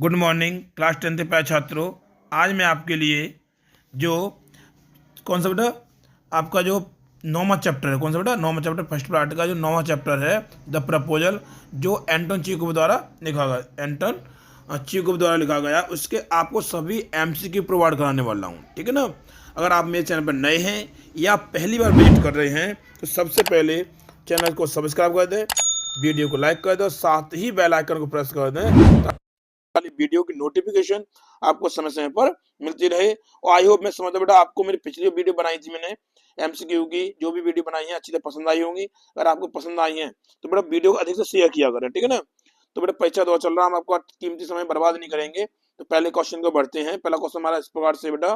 Good morning class 10th के प्यारे छात्रों। आज मैं आपके लिए जो कौन सा बेटा आपका जो नौवां चैप्टर है, कौन सा बेटा नौवां चैप्टर फर्स्ट पार्ट का जो नौवां चैप्टर है द प्रपोजल, जो एंटन चेकोव द्वारा लिखा गया, एंटन चेकोव द्वारा लिखा गया, उसके आपको सभी एमसीक्यू प्रोवाइड कराने वाला हूँ। ठीक है ना। अगर आप मेरे चैनल पर नए हैं या पहली बार विजिट कर रहे हैं तो सबसे पहले चैनल को सब्सक्राइब कर दें, वीडियो को लाइक कर दें और साथ ही बेल आइकन को प्रेस कर दें वाली वीडियो की नोटिफिकेशन आपको समय समय पर मिलती रहे। और आई होप मैं समझता बेटा आपको मेरी पिछली वीडियो बनाई थी मैंने एमसीक्यू की, जो भी वीडियो बनाई है अच्छी तरह पसंद आई होंगी। अगर आपको पसंद आई है तो बेटा वीडियो को अधिक से शेयर किया करें। ठीक है ना। तो बेटा परीक्षा दौर चल रहा है, हम आपका कीमती समय बर्बाद नहीं करेंगे। तो पहले क्वेश्चन को बढ़ते हैं। पहला क्वेश्चन हमारा इस प्रकार से बेटा,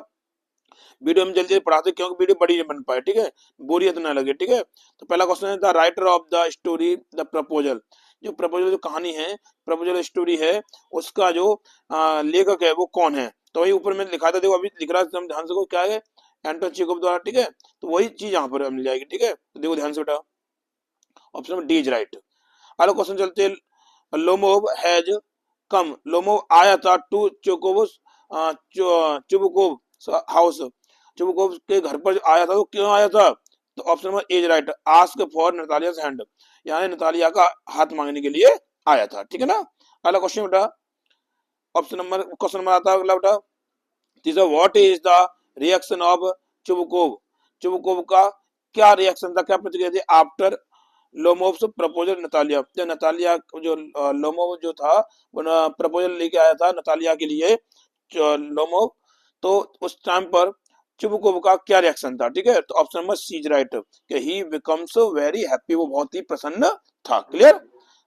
वीडियो हम जल्दी पढ़ाते क्योंकि वीडियो बड़ी नहीं बन पाए। ठीक है, बोरियत ना लगे। ठीक है, तो पहला क्वेश्चन है the writer of the story the proposal. जो प्रपोजल जो कहानी है, प्रपोजल स्टोरी है, उसका जो लेखक है वो कौन है। तो वही ऊपर में लिखा था, देखो अभी लिख रहा है ध्यान से, क्या है एंटन चेकोव द्वारा। ठीक है, तो वही चीज यहाँ पर मिल जाएगी। ठीक है, तो देखो ध्यान से बेटा, option number D is right. अगला क्वेश्चन चलते हैं। लोमोव हैज कम, लोमोव आया था to Chekhov Chubukov house, Chubukov के घर पर आया था, तो क्यों आया था। तो option number A is right, ask for Natalia's hand, यानी नतालिया का हाथ मांगने के लिए आया था। ठीक है ना। अगला क्वेश्चन बेटा, क्वेश्चन नंबर आता है अगला बेटा, तीसरा what is the reaction of Chubukov, Chubukov का क्या रिएक्शन था, क्या प्रतिक्रिया थी आफ्टर लोमोव्स प्रपोजल नतालिया, जो नतालिया जो लोमोव जो था वो प्रपोजल लेके आया था नतालिया के लिए लोमोव, तो उस टाइम पर चुबुकोव का क्या रिएक्शन था। ठीक है, तो option number C is right कि ही बिकम्स वेरी हैप्पी, वो बहुत ही प्रसन्न था। क्लियर।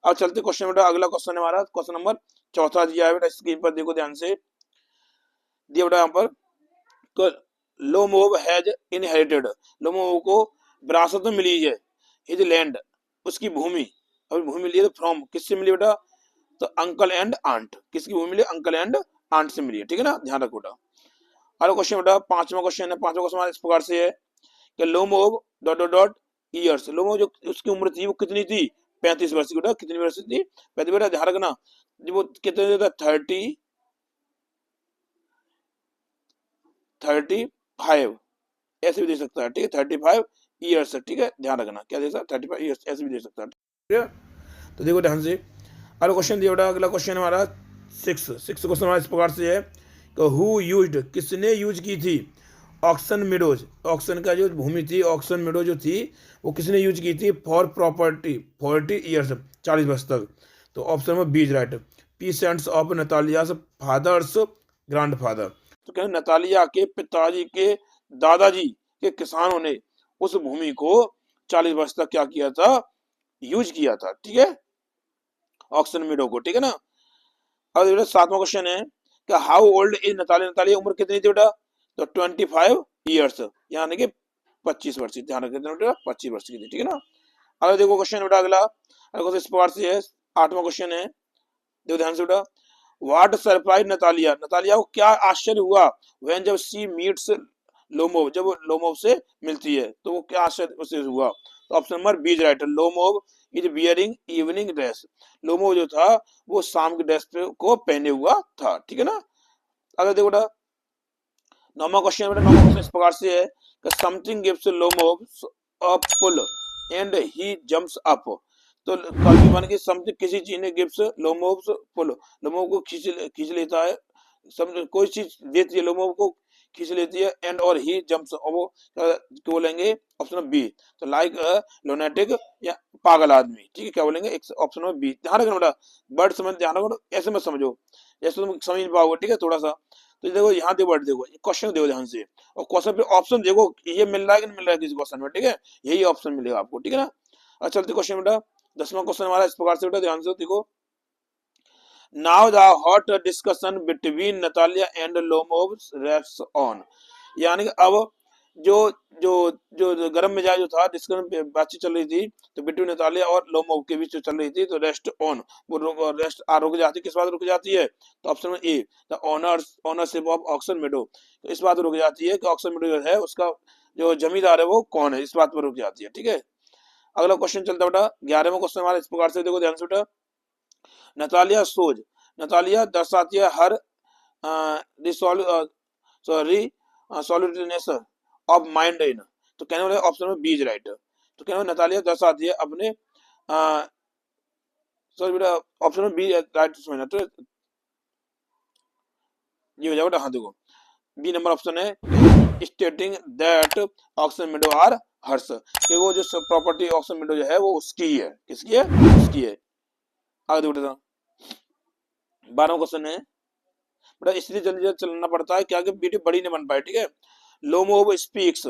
अब चलते क्वेश्चन बेटा, अगला क्वेश्चन है हमारा क्वेश्चन नंबर चौथा दिया है बेटा स्क्रीन पर, देखो ध्यान से दिया बेटा यहाँ पर, लोमोव हैज इनहेरिटेड, लोमोव को विरासत में मिली है हिज लैंड, उसकी भूमि। और भूमि मिली है तो फ्रॉम किससे मिली बेटा, तो अंकल एंड आंट, किसकी भूमि मिली, अंकल एंड आंट से मिली है। ठीक है ना, ध्यान रखो बेटा। अगला क्वेश्चन बेटा पांचवा क्वेश्चन है, पांचवा क्वेश्चन इस प्रकार से है कि Lomov dot dot dot years, Lomov जो उसकी उम्र थी वो कितनी थी, 35 वर्ष की बेटा, कितनी वर्ष थी 35। बेटा ध्यान रखना, वो कितने था 35 ऐसे भी दे सकता है। ठीक है, 35 ईयर्स। ठीक है, ध्यान रखना क्या दे सकता है, 35 ईयर्स ऐसे भी दे सकता है। ठीक है, तो देखो ध्यान से अगला क्वेश्चन दिया बेटा, अगला क्वेश्चन हमारा सिक्स क्वेश्चन हमारा इस प्रकार से है कि हु यूज्ड, किसने यूज की थी ऑक्सन मेडोज, ऑक्सन का जो भूमि थी, ऑक्सन मेडो जो थी वो किसने यूज की थी फॉर प्रॉपर्टी 40 ईयर्स, 40 वर्ष तक। तो option number B is right, peasants of Natalia's father's grandfather, तो कहते नतालिया के पिताजी के दादाजी के किसानों ने उस भूमि को 40 वर्ष तक क्या किया था, यूज किया था। ठीक है, ऑक्सन मेडो को। ठीक है ना। अब बेटा सातवां क्वेश्चन है कि how old is Natalia, Natalia उम्र कितनी थी बेटा, तो 25 ईयर्स, यानी कि 25 वर्ष की, ध्यान रखना बेटा 25 वर्ष की थी। ठीक है ना। अगर देखो क्वेश्चन बेटा अगला, अगर इस प्रकार से है, आठवां क्वेश्चन है, देखो ध्यान से बेटा, व्हाट सरप्राइज नतालिया, नतालिया को क्या आश्चर्य हुआ व्हेन जब सी मीट्स लोमोव, जब वो लोमोव से मिलती है तो वो क्या आश्चर्य उसे हुआ। तो option number B is right, Lomov is bearing evening dress, Lomov जो था वो शाम की ड्रेस को पहने हुआ था। ठीक है ना। अगर देखो बेटा नौवां क्वेश्चन बेटा, नौवां क्वेश्चन इस प्रकार से है कि something gives Lomov a pull and he jumps up, तो कभी मान के समथिंग किसी चीज ने गिव्स लोमोव पुल, लोमोव को खींच लेता है, समझ कोई चीज देती है लोमोव को खींच लेती है, एंड और ही जंप्स, और वो क्या बोलेंगे ऑप्शन बी, तो लाइक लोनेटिक या पागल आदमी। ठीक है, क्या बोलेंगे ऑप्शन नंबर बी। ध्यान रखना बेटा, वर्ड समझ ध्यान रखो, ऐसे मत समझो जैसे तुम समझ नहीं पाओगे। ठीक है, थोड़ा सा तो देखो यहाँ देखो वर्ड देखो, क्वेश्चन देखो ध्यान से, और क्वेश्चन पे ऑप्शन देखो ये मिल रहा है कि नहीं मिल रहा है किसी क्वेश्चन में। ठीक है, यही ऑप्शन मिलेगा आपको। ठीक है ना। अच्छा चलते क्वेश्चन बेटा, 10वां क्वेश्चन हमारा इस प्रकार से बेटा, ध्यान से देखो, now the hot discussion between Natalia and Lomov rests on, यानी कि अब जो जो जो गर्म मिजाज जो था, डिस्कशन बातचीत चल रही थी, तो बिटवीन नतालिया और लोमोव के बीच चल रही थी, तो रेस्ट ऑन, वो रेस्ट रुक जाती है, किस बात रुक जाती है, तो ऑप्शन में ए द ओनरशिप ऑफ ऑक्सन मेडो, तो इस बात रुक जाती है कि ऑक्सन मेडो जो है उसका जो जमींदार है वो कौन है, इस बात पर रुक जाती है। ठीक है, अगला क्वेश्चन चलता बेटा 11वां क्वेश्चन हमारा इस प्रकार से, देखो ध्यान से बेटा, नतालिया सोज नतालिया दर्शाती है हर सॉलिटनेस ऑफ माइंड इन, तो कहने वाले ऑप्शन में बी इज राइट। तो कहने वाले नतालिया दर्शाती है अपने सॉरी बेटा ऑप्शन में बी राइट समझना, तो ये हो जाएगा। हाँ देखो बी नंबर ऑप्शन है stating that oxen meadow are hers, कि वो जो प्रॉपर्टी ऑक्सन मिडो जो है वो उसकी है, किसकी है, उसकी है। आगे देखो बेटा 12वां क्वेश्चन है बेटा, इसलिए जल्दी जल्दी चलना पड़ता है क्या कि वीडियो बड़ी नहीं बन पाए, ठीक है। लोमोव स्पीक्स,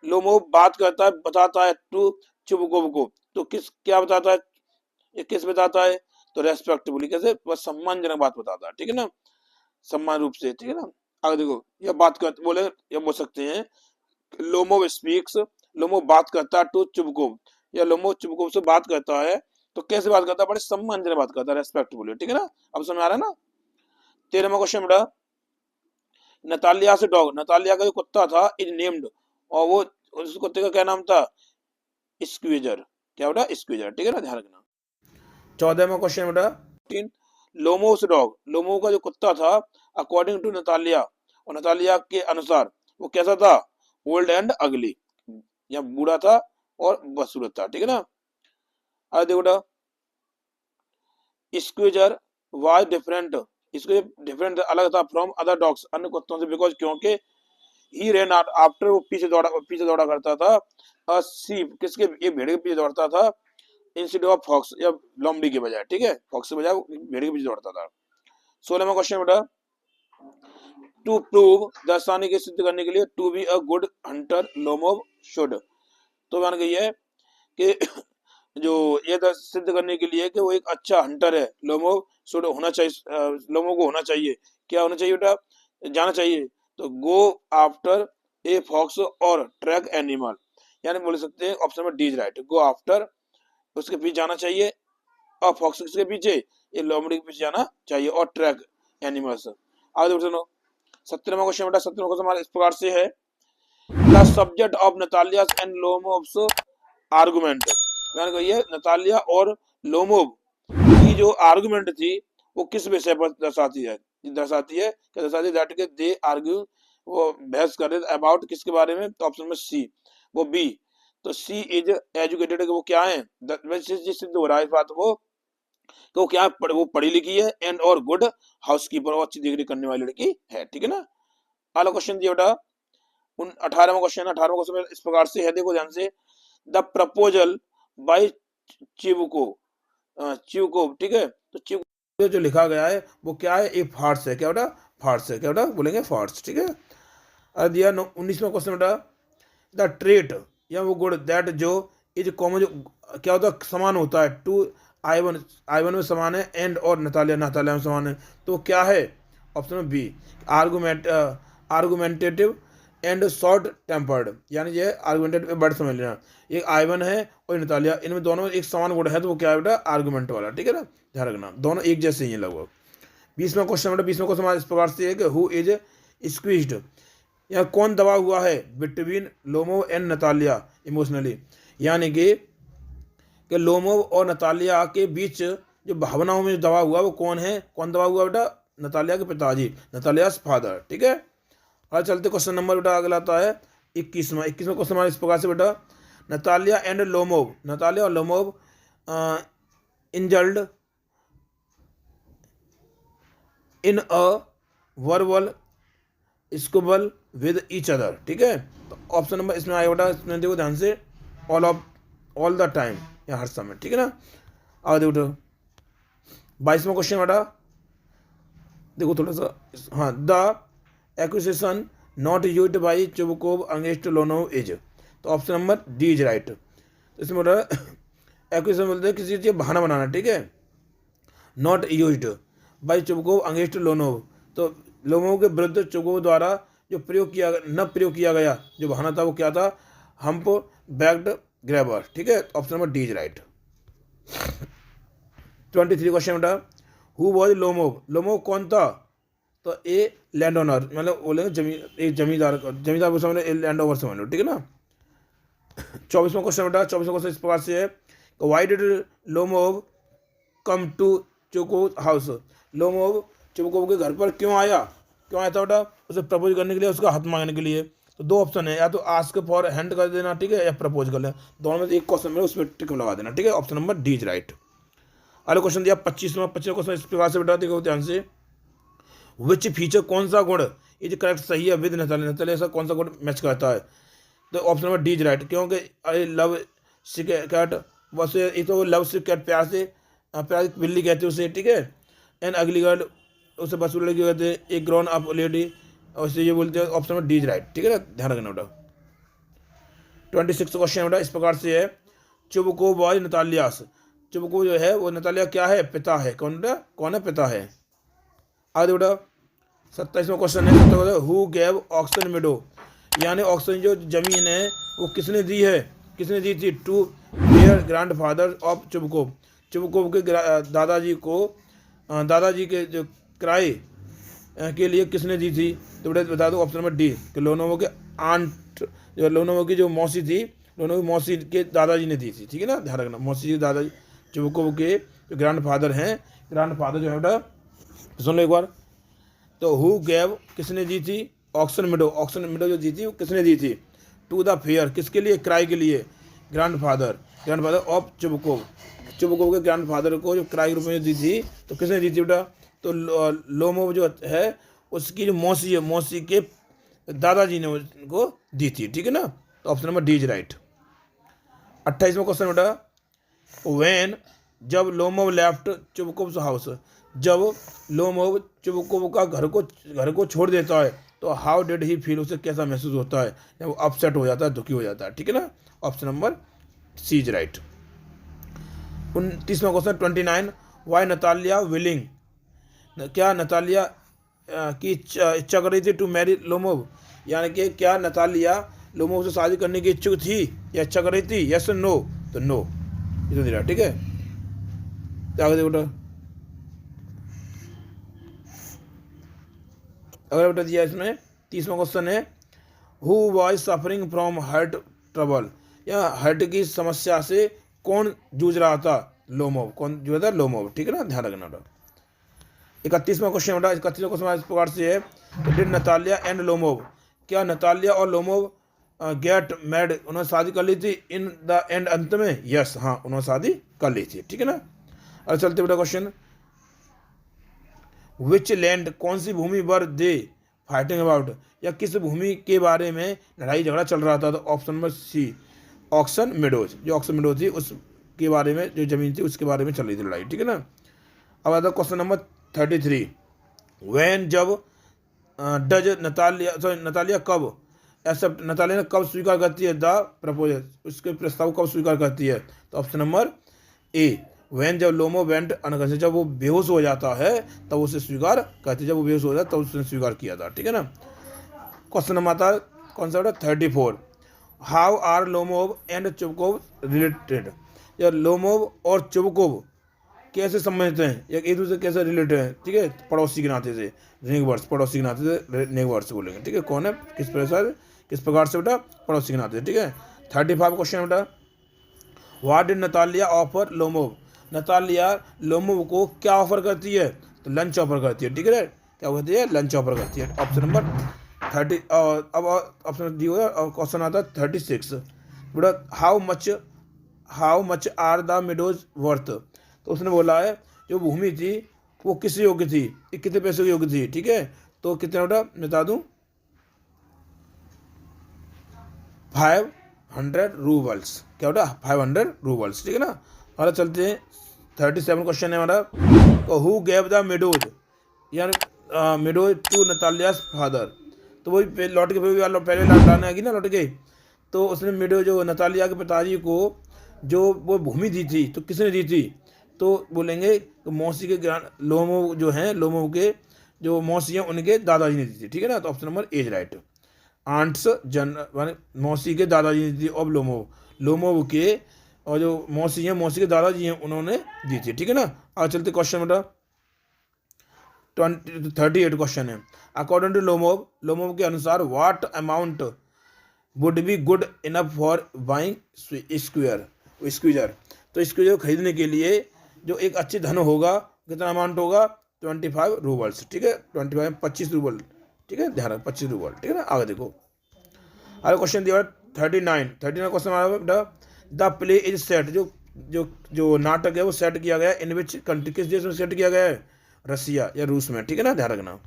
लोमोव बात करता है, बताता है टू चुबकोव को, तो किस क्या बताता है, ये किस बताता है, तो रेस्पेक्टफुली, कैसे, बस सम्मानजनक बात बताता है, ठीक है ना, सम्मान रूप से, ठीक है ना। आगे देखो यह बात कर बोले, ये बोल सकते हैं लोमोव स्पीक्स, लोमोव बात करता है टू चुबकोव, या लोमोव चुबकोव से बात करता है, तो कैसे बात करता है, बड़े सम्मानजनक बात करता है, रेस्पेक्टफुली, ठीक है ना। अब समझ आ रहा है ना। 13वां क्वेश्चन बेटा, नतालिया से डॉग, नतालिया का जो कुत्ता था इज नेम्ड, और वो उस कुत्ते का क्या नाम था, स्क्वीजर, क्या बेटा, स्क्वीजर, ठीक है ना, ध्यान रखना। 14वां क्वेश्चन बेटा, लोमो से डॉग, लोमो का जो कुत्ता था अकॉर्डिंग टू नतालिया, और नतालिया के अनुसार वो कैसा था, ओल्ड एंड अगली, या बूढ़ा था और बदसूरत था, ठीक है ना। अब देखो बेटा स्क्वीजर वाज डिफरेंट, इसको डिफरेंट अलग था फ्रॉम अदर डॉग्स, अन्य कुत्तों से, बिकॉज क्योंकि ही रेन आफ्टर, वो पीछे दौड़ा करता था सीप, किसके, एक भेड़ के पीछे दौड़ता था, इंस्टेड ऑफ फॉक्स, या लोमड़ी के बजाय, ठीक है, फॉक्स के बजाय भेड़ के पीछे दौड़ता था। 16वां क्वेश्चन बेटा, टू प्रूव, दर्शाने के, सिद्ध करने के लिए, to be a good hunter Lomov should, तो मैंने कही है कि जो ये सिद्ध करने के लिए कि वो एक अच्छा हंटर है, लोमोव शुड होना चाहिए, लोमोव को होना चाहिए, क्या होना चाहिए बेटा, जाना चाहिए, तो गो आफ्टर ए फॉक्स और ट्रैक एनिमल, यानी बोल सकते हैं ऑप्शन में D is right, go after उसके पीछे जाना चाहिए, और फॉक्स के पीछे, ये लोमड़ी के पीछे जाना चाहिए, और ट्रैक एनिमल्स। आगे सुनो 17वां क्वेश्चन बेटा, 17वां क्वेश्चन हमारे इस प्रकार से है, the subject of Natalia's and Lomov's argument, मैंने कही है नतालिया और लोमोव की जो आर्गुमेंट थी वो किस विषय पर दर्शाती है, क्या दर्शाती है, दैट के दे आर्ग्यू, वो बहस कर रहे अबाउट किसके बारे में, तो ऑप्शन में सी, वो बी, तो सी इज एजुकेटेड, वो क्या है, सिद्ध हो रहा है इस बात को, तो क्या वो पढ़ी लिखी है, एंड और गुड हाउसकीपर, और अच्छी डिग्री करने वाली लड़की है, ठीक है ना। अगला क्वेश्चन दिया बेटा 18वां क्वेश्चन, 18वां क्वेश्चन इस प्रकार से है, देखो ध्यान से, द प्रपोजल बाय चिवको, ठीक है, तो चिवको जो लिखा गया है वो क्या है, ये फार्स है, क्या बेटा, फार्स है, क्या बेटा, बोलेंगे फार्स, ठीक है। अब दिया 19वां क्वेश्चन बेटा, द ट्रेट, या वो गुड दैट जो इज कॉमन, जो क्या होता है, समान होता है, टू आइवन में समान है, एंड और नतालिया में समान है, तो क्या है, ऑप्शन में B, argumentative and short tempered, यानी ये आर्गुमेंटेटिव वर्ड समझ लेना, एक आइवन है और नतालिया, इनमें दोनों एक समान गुण है, तो वो क्या है बेटा, आर्गुमेंट वाला, ठीक है ना, ध्यान रखना, दोनों एक जैसे ही हैं लगभग। 20वां क्वेश्चन बेटा, 20वां क्वेश्चन इस प्रकार से है कि हु इज स्क्वीज्ड, या कौन दबा हुआ है, between Lomov and Natalia emotionally, यानी कि लोमोव और नतालिया के बीच जो भावनाओं में दबा हुआ वो कौन है, कौन दबा हुआ बेटा, नतालिया के पिताजी, नतालिया फादर, ठीक है। और चलते क्वेश्चन नंबर बेटा अगला आता है 21वां क्वेश्चन हमारे इस प्रकार से बेटा, नतालिया एंड लोमोव, नतालिया और Lomov indulged in a verbal squabble with each other, ठीक है, तो ऑप्शन नंबर इसमें आया बेटा, इसमें देखो ध्यान से, ऑल द टाइम, या हर समय, ठीक है ना। आगे देखो 22वां क्वेश्चन बेटा, देखो थोड़ा सा, हाँ, the acquisition not used by Chubukov against Lomov is, तो option number D is right, तो इसमें बोल रहा है एक्विजिशन बोलते हैं किसी चीज़ का बहाना बनाना, ठीक है, not used by Chubukov against Lomov, तो लोमोव के विरुद्ध चुबकोव द्वारा जो प्रयोग किया गया जो बहाना था वो क्या था, हम्प बैक्ड ग्रैबर, ठीक है, option number D is right. 23 question बेटा, हु वॉज लोमोव, लोमोव कौन था, तो ए लैंड ओनर, मतलब बोलेंगे एक जमींदार को समझ लो, लैंड ओवर समझ लो, ठीक है ना। 24वां क्वेश्चन बेटा, 24वां क्वेश्चन इस प्रकार से है, why did Lomov come to Chubukov house, Lomov Chubukov के घर पर क्यों आया था बेटा? उसे प्रपोज करने के लिए, उसका हाथ मांगने के लिए। तो दो ऑप्शन है, या तो आस्क फॉर हैंड कर देना, ठीक है, या प्रपोज कर लेना। दोनों में से एक क्वेश्चन में उसमें टिक लगा देना, ठीक है। Option number D is right. अगला क्वेश्चन दिया 25वां क्वेश्चन इस प्रकार से बेटा, देखो ध्यान से। विच फीचर, कौन सा गुण ये जो करेक्ट सही है विद नतालिया, ऐसा कौन सा गुण मैच करता है? तो option number D is right, क्योंकि आई लव कैट, बस ये तो लव से कैट, प्यार से बिल्ली कहते हैं उसे, ठीक है। एंड अगली गर्ल, उसे बस लड़की कहते हैं। एक ग्रोन अप लेडी, और ये बोलते हैं। Option number D is right, ठीक है ना, ध्यान रखना बेटा। 26 क्वेश्चन बेटा इस प्रकार से है। चुबकोव बॉय नतालियास, चुबकोव जो है वो नतालिया क्या है? पिता है। कौन है? पिता है। आगे बेटा 27वां क्वेश्चन है। हु गेव ऑक्सन मेडो, यानी ऑक्सन जो जमीन है वो किसने दी है? किसने दी थी? To their grandfather of Chubukov, Chubukov के दादाजी को, दादाजी के जो किराए के लिए किसने दी थी? तो बेटा बता दो ऑप्शन नंबर डी, कि लोनोवो के आंट, जो लोनोवो की जो मौसी थी, लोनोवो की मौसी के दादाजी ने दी थी, ठीक है ना, ध्यान रखना। मौसी के दादाजी चुबकोव के जो ग्रैंडफादर हैं, ग्रैंडफादर जो है बेटा, सुन लो एक बार। तो हु गेव, किसने दी थी? ऑक्सन मिडो जो दी थी वो किसने दी थी? टू द फेयर, किसके लिए? किराए के लिए। ग्रैंडफादर ऑफ चुबकोव, चुबकोव के ग्रैंडफादर को जो किराए के रूप में दी थी, तो किसने दी थी बेटा? तो लोमोव जो है उसकी जो मौसी है, मौसी के दादाजी ने उनको दी थी, ठीक है ना। तो option number D is right. 28वां क्वेश्चन बेटा। व्हेन, जब लोमोव लेफ्ट चुबकोव्स हाउस, जब लोमोव चुबकोव का घर को छोड़ देता है, तो हाउ डिड ही फील, उसे कैसा महसूस होता है? जब वो अपसेट हो जाता है, दुखी हो जाता है, ठीक है ना। Option number C is right. 29वां क्वेश्चन 29, वाई नतालिया विलिंग, क्या नतालिया की इच्छा कर रही थी टू मैरी लोमोव, यानी कि क्या नतालिया लोमोव से शादी करने की इच्छुक थी या इच्छा कर रही थी? यस नो, तो नो इतना दिया, ठीक है। आगे देखो बेटा, अगर बेटा दिया इसमें 30वां क्वेश्चन है। Who was suffering from heart trouble, या हार्ट की समस्या से कौन जूझ रहा था? लोमोव, कौन जूझ रहा था? लोमोव, ठीक है ना, ध्यान रखना बेटा। 31वां क्वेश्चन बेटा, 31वां क्वेश्चन इस प्रकार से है। डिड नतालिया एंड लोमोव, क्या नतालिया और लोमोव गेट मैरिड, उन्होंने शादी कर ली थी इन द एंड, अंत में? यस, हाँ, उन्होंने शादी कर ली थी, ठीक है ना। अब चलते बेटा क्वेश्चन। विच लैंड, कौन सी भूमि पर दे फाइटिंग अबाउट, या किस भूमि के बारे में लड़ाई झगड़ा चल रहा था? तो option number C, oxen meadows, जो ऑक्सन मेडोज थी उसके बारे में, जो जमीन थी उसके बारे में चल रही थी लड़ाई, ठीक है ना। अब आता क्वेश्चन नंबर 33, वैन, जब, डज नतालिया कब एक्सेप्ट, नतालिया ने कब स्वीकार करती है द प्रपोजल, उसके प्रस्ताव कब स्वीकार करती है? तो ऑप्शन नंबर ए, वैन, जब लोमो वेंट अनकॉन्शियस, जब वो बेहोश हो जाता है तब उसे स्वीकार करती है, जब वो बेहोश हो जाता है तब उसने स्वीकार किया था, ठीक है ना। क्वेश्चन नंबर आता है कौन सा बेटा? 34, how are Lomov and Chubukov related, या लोमोव और चुबकोव कैसे संबंधित हैं, या एक दूसरे कैसे रिलेटेड हैं, ठीक है, पड़ोसी के नाते से, नेगवर्स, पड़ोसी के नाते से नेगवर्स बोलेंगे, ठीक है। कौन है, किस प्रकार से बेटा? पड़ोसी के नाते, ठीक है। 35 क्वेश्चन बेटा, what did Natalia offer Lomov, Natalia Lomov को क्या ऑफर करती है? तो लंच ऑफर करती है, ठीक है, क्या करती है? लंच ऑफर करती है। ऑप्शन नंबर 30, अब ऑप्शन डी होगा। क्वेश्चन आता है 36 बेटा, how much are the meadows worth, तो उसने बोला है जो भूमि थी वो किस योग्य थी, कितने पैसे की योग्य थी, ठीक है। तो कितने बेटा बता दूं? 500 रूबल्स, क्या बेटा? 500 रूबल्स, ठीक है ना। हमारा चलते हैं 37 क्वेश्चन है हमारा। तो हु गेव द मेडोज, यानी मेडोज टू नतालियास फादर, तो वही लौट के पहले लाने आएगी ना, लौट के। तो उसने मेडो जो नतालिया के पिताजी को जो वो भूमि दी थी, तो किसने दी थी? तो बोलेंगे तो मौसी के लोमोव जो हैं, लोमोव के जो मौसी हैं उनके दादाजी ने दी थी, ठीक है ना। तो option number A is right. Aunts माने मौसी के दादाजी ने दी थी, अब लोमोव के और जो मौसी हैं, मौसी के दादाजी हैं, उन्होंने दी थी, ठीक है ना। आज चलते क्वेश्चन बेटा 38 क्वेश्चन है। अकॉर्डिंग टू लोमोव के अनुसार what amount would be good enough for buying squeezer, तो स्क्वीजर खरीदने के लिए जो एक अच्छी धन होगा, कितना अमाउंट होगा? 25 रूबल्स, ठीक है, 25 25 रूबल, ठीक है, ध्यान रखो 25 रूबल, ठीक है ना। आगे देखो, आगे क्वेश्चन दिया 39 क्वेश्चन आ बेटा, द प्ले इज सेट, जो जो जो नाटक है वो सेट किया गया इन विच कंट्री, किस देश में सेट किया गया है, रसिया या रूस में, ठीक है ना, ध्यान रखना।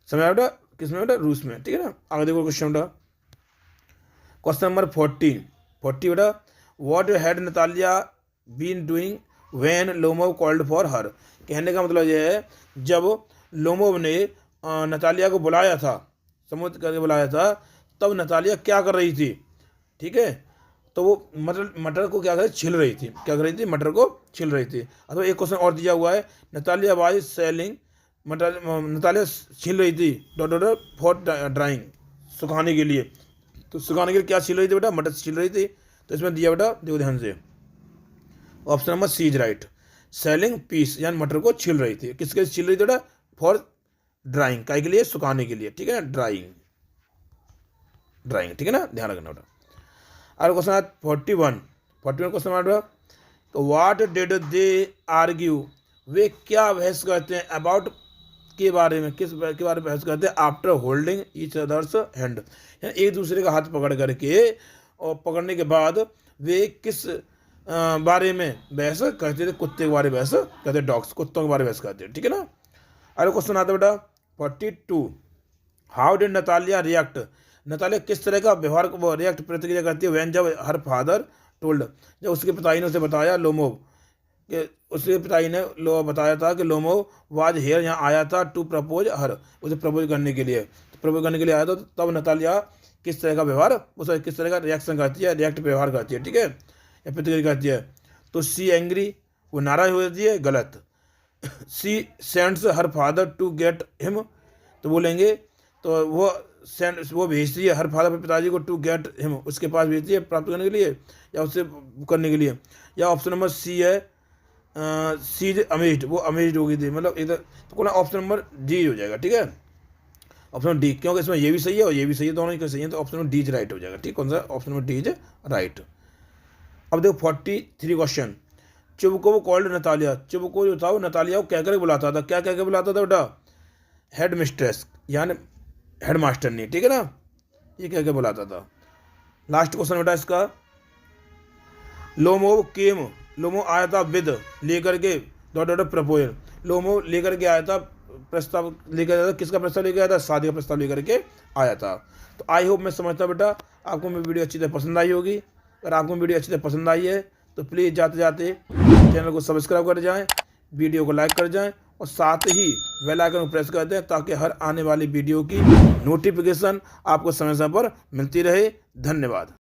समय बेटा किस में बेटा, रूस में, ठीक है ना। आगे देखो क्वेश्चन बेटा, क्वेश्चन नंबर 40 बेटा, what had Natalia been doing when Lomov called for her. कहने का मतलब यह है, जब लोमोव ने नतालिया को बुलाया था, समुद्र करके बुलाया था, तब नतालिया क्या कर रही थी, ठीक है, तो वो मटर को क्या कर छिल रही थी, क्या कर रही थी, मटर को छिल रही थी। अथवा एक क्वेश्चन और दिया हुआ है, नतालिया वाज सेलिंग, नतालिया छिल रही थी फॉर ड्राइंग, सुखाने के लिए, तो सुखाने के लिए क्या छिल रही थी बेटा, मटर छिल रही थी। तो इसमें दिया बेटा, देखो ध्यान से, option number C is right, selling peas, यानी मटर को छिल रही थी, किसके छिल रही थी बेटा, फॉर ड्राइंग, काय के लिए, सुखाने के लिए, ठीक है ना, ड्राइंग, ठीक है ना, ध्यान रखना बेटा। और क्वेश्चन 41 क्वेश्चन बेटा, तो व्हाट डिड दे आर्ग्यू, वे क्या बहस करते हैं, अबाउट के बारे में, किस के बारे में बहस करते हैं, after holding each others hand, एक दूसरे का हाथ पकड़ करके, और पकड़ने के बाद वे किस बारे में बहस करते थे, कुत्ते के बारे में बहस करते, डॉग्स, कुत्तों के बारे में बहस करते, ठीक है ना। अरे क्वेश्चन आता है बेटा 42, how did Natalia react, Natalia किस तरह का व्यवहार वो रिएक्ट, प्रतिक्रिया करती है, व्हेन, जब हर फादर टोल्ड, जब उसके पिताजी ने उसे बताया, लोमोव कि उसके पिताजी ने बताया था कि लोमोव वाज हेयर, यहाँ आया था, टू प्रपोज हर, उसे प्रपोज करने के लिए, प्रपोज करने के लिए आया था, तो तब नतालिया किस तरह का व्यवहार, उसे किस तरह का रिएक्शन करती है, रिएक्ट व्यवहार करती है, ठीक है, या प्रतिक्रिया करती है। तो सी एंग्री, वो नाराज हो जाती है, गलत। She sends her father to get him, तो बोलेंगे, तो वो भेजती है हर फादर, अपने पिताजी को, टू गेट हिम, उसके पास भेजती है, प्राप्त करने के लिए, या उससे करने के लिए। या ऑप्शन नंबर सी है, सी इज अमेज्ड, वो अमेज्ड हो गई थी, मतलब इधर, तो कौन ऑप्शन नंबर डी हो जाएगा, ठीक है, ऑप्शन डी, क्योंकि इसमें ये भी सही है और ये भी सही है, दोनों ही सही है, तो option number D is right हो जाएगा, ठीक, कौन सा, option number D is right. अब देखो 43 क्वेश्चन, चुबको कॉल्ड नतालिया, चुबको जो था वो नतालिया को क्या करके बुलाता था, क्या क्या बुलाता था बेटा, हेड मिस्ट्रेस, यानी हेड मास्टर नहीं, ठीक है ना, ये क्या क्या बुलाता था। लास्ट क्वेश्चन बेटा इसका, लोमोव केम, लोमोव आया था विद, लेकर के, प्रपोजल, लोमोव लेकर के आया था, प्रस्ताव लेकर आया था, किसका प्रस्ताव लेकर आया था, शादी का प्रस्ताव लेकर के आया था। तो आई होप, मैं समझता बेटा आपको मेरी वीडियो अच्छी तरह पसंद आई होगी। अगर आपको वीडियो अच्छी तरह पसंद आई है तो प्लीज़ जाते जाते चैनल को सब्सक्राइब कर जाएं, वीडियो को लाइक कर जाएं, और साथ ही बेल आइकन को प्रेस कर दें, ताकि हर आने वाली वीडियो की नोटिफिकेशन आपको समय समय पर मिलती रहे। धन्यवाद।